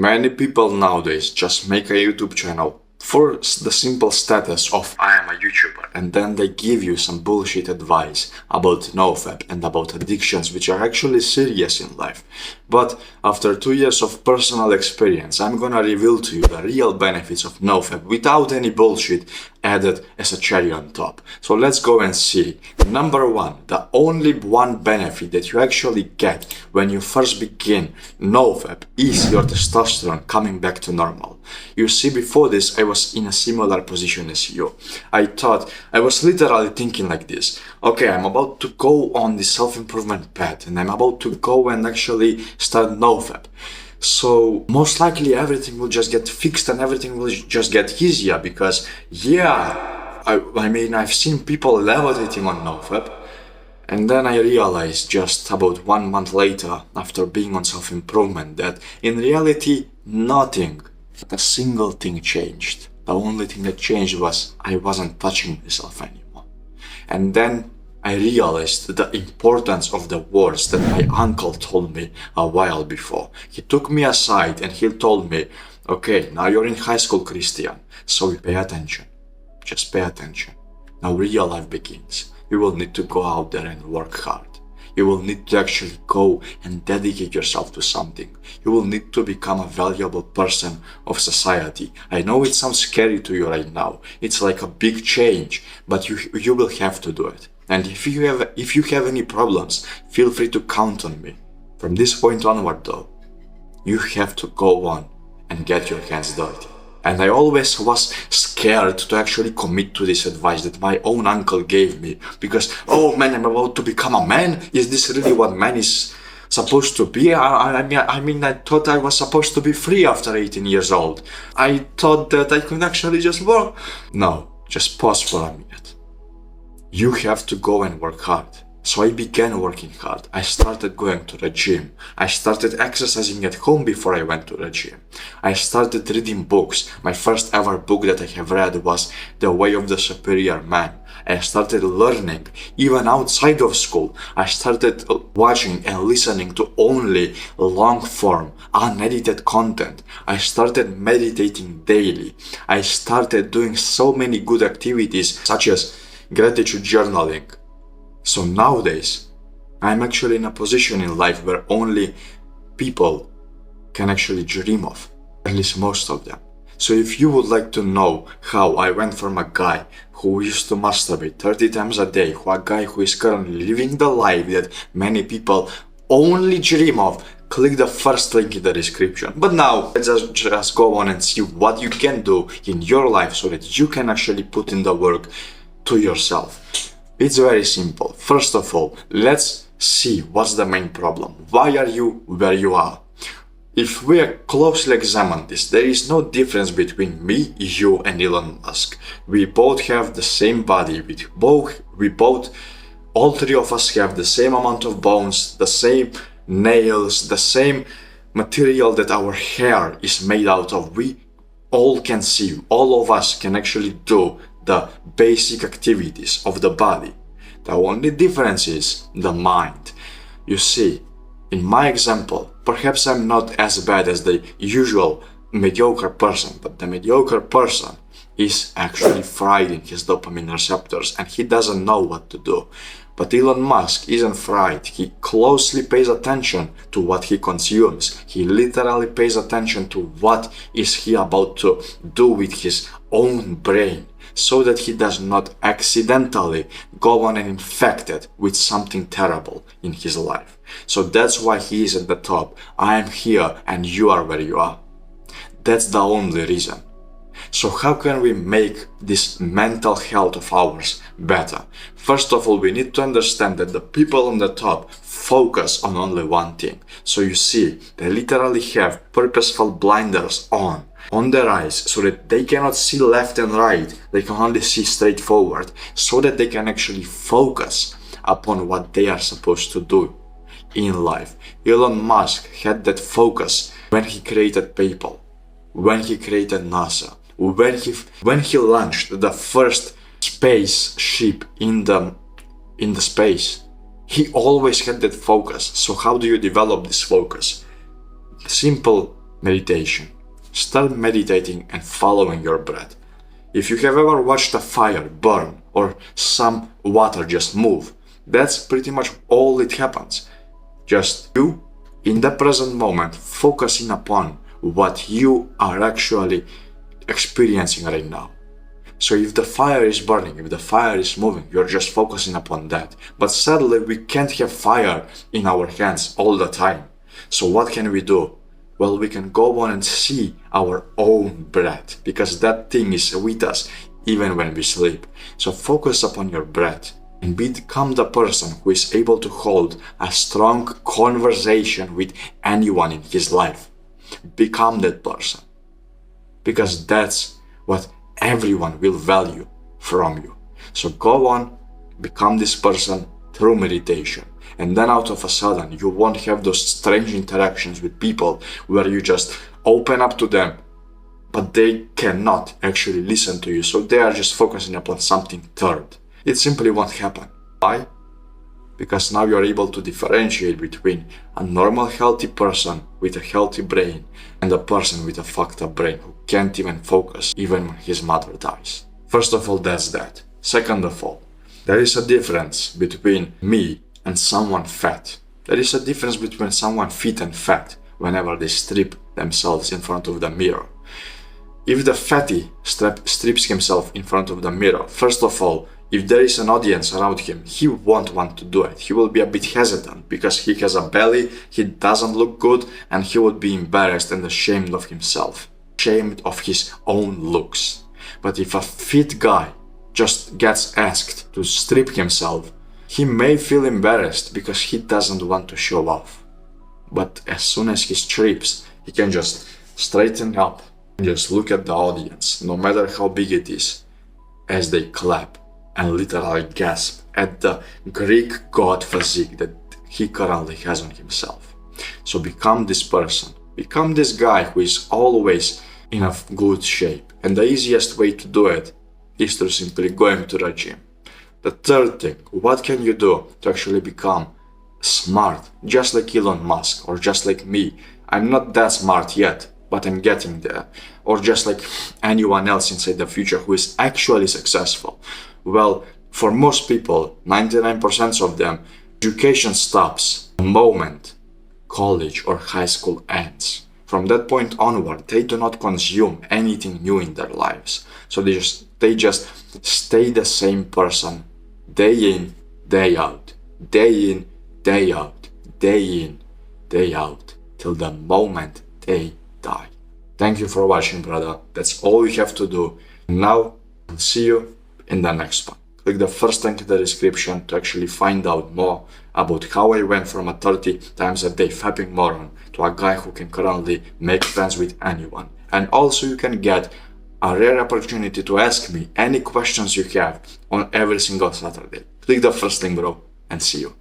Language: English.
Many people nowadays just make a YouTube channel for the simple status of I am a YouTuber, and then they give you some bullshit advice about NoFap and about addictions, which are actually serious in life. But after 2 years of personal experience, I'm gonna reveal to you the real benefits of NoFap without any bullshit added as a cherry on top. So let's go and see. Number one, the only one benefit that you actually get when you first begin NoFap is your testosterone coming back to normal. You see, before this, I was in a similar position as you. I was literally thinking like this. Okay, I'm about to go on the self-improvement path and I'm about to go and actually start NoFap. So most likely everything will just get fixed and everything will just get easier because I've seen people levitating on NoFap. And then I realized just about 1 month later, after being on self-improvement, that in reality, nothing, not a single thing changed. The only thing that changed was I wasn't touching myself anymore. And then I realized the importance of the words that my uncle told me a while before. He took me aside and he told me, okay, now you're in high school, Christian, so pay attention. Just pay attention. Now real life begins. You will need to go out there and work hard. You will need to actually go and dedicate yourself to something. You will need to become a valuable person of society. I know it sounds scary to you right now. It's like a big change, but you will have to do it. And if you have any problems, feel free to count on me. From this point onward though, you have to go on and get your hands dirty. And I always was scared to actually commit to this advice that my own uncle gave me because, oh man, I'm about to become a man. Is this really what man is supposed to be? I mean, I thought I was supposed to be free after 18 years old. I thought that I could actually just work. No, just pause for a minute. You have to go and work hard. So I began working hard. I started going to the gym. I started exercising at home before I went to the gym. I started reading books. My first ever book that I have read was The Way of the Superior Man. I started learning even outside of school. I started watching and listening to only long form, unedited content. I started meditating daily. I started doing so many good activities such as gratitude journaling. So nowadays, I'm actually in a position in life where only people can actually dream of, at least most of them. So if you would like to know how I went from a guy who used to masturbate 30 times a day to a guy who is currently living the life that many people only dream of, click the first link in the description. But now, let's just go on and see what you can do in your life so that you can actually put in the work to yourself. It's very simple. First of all, let's see what's the main problem. Why are you where you are? If we closely examine this, there is no difference between me, you, and Elon Musk. We both have the same body. All three of us have the same amount of bones, the same nails, the same material that our hair is made out of. We all can see, all of us can actually do the basic activities of the body. The only difference is the mind. You see, in my example, perhaps I'm not as bad as the usual mediocre person, but the mediocre person is actually fried in his dopamine receptors and he doesn't know what to do. But Elon Musk isn't fried. He closely pays attention to what he consumes. He literally pays attention to what is he about to do with his own brain, so that he does not accidentally go on and infect it with something terrible in his life. So that's why he is at the top. I am here and you are where you are. That's the only reason. So how can we make this mental health of ours better? First of all, we need to understand that the people on the top focus on only one thing. So you see, they literally have purposeful blinders on their eyes so that they cannot see left and right. They can only see straight forward so that they can actually focus upon what they are supposed to do in life. Elon Musk had that focus when he created PayPal, when he created NASA, when he launched the first spaceship in the space. He always had that focus. So how do you develop this focus? Simple Meditation. Start meditating and following your breath. If you have ever watched a fire burn or some water just move, that's pretty much all it happens. Just you, in the present moment, focusing upon what you are actually experiencing right now. So if the fire is burning, if the fire is moving, you're just focusing upon that. But sadly, we can't have fire in our hands all the time. So what can we do? Well, we can go on and see our own breath, because that thing is with us even when we sleep. So focus upon your breath and become the person who is able to hold a strong conversation with anyone in his life. Become that person, because that's what everyone will value from you. So go on, become this person through meditation. And then out of a sudden, you won't have those strange interactions with people where you just open up to them, but they cannot actually listen to you. So they are just focusing upon something third. It simply won't happen. Why? Because now you're able to differentiate between a normal healthy person with a healthy brain and a person with a fucked up brain who can't even focus even when his mother dies. First of all, that's that. Second of all, there is a difference between me and someone fat. There is a difference between someone fit and fat whenever they strip themselves in front of the mirror. If the fatty strips himself in front of the mirror, first of all, if there is an audience around him, he won't want to do it. He will be a bit hesitant because he has a belly, he doesn't look good, and he would be embarrassed and ashamed of himself, ashamed of his own looks. But if a fit guy just gets asked to strip himself, he may feel embarrassed because he doesn't want to show off. But as soon as he strips, he can just straighten up and just look at the audience, no matter how big it is, as they clap and literally gasp at the Greek god physique that he currently has on himself. So become this person. Become this guy who is always in a good shape. And the easiest way to do it is to simply going to the gym. The third thing, what can you do to actually become smart, just like Elon Musk or just like me? I'm not that smart yet, but I'm getting there. Or just like anyone else inside the future who is actually successful. Well, for most people, 99% of them, education stops the moment college or high school ends. From that point onward, they do not consume anything new in their lives. So they just stay the same person day in, day out, day in, day out, day in, day out, till the moment they die. Thank you for watching, brother. That's all you have to do. Now, I'll see you in the next one. Click the first link in the description to actually find out more about how I went from a 30 times a day fapping moron to a guy who can currently make friends with anyone. And also you can get a rare opportunity to ask me any questions you have on every single Saturday. Click the first link, bro, and see you.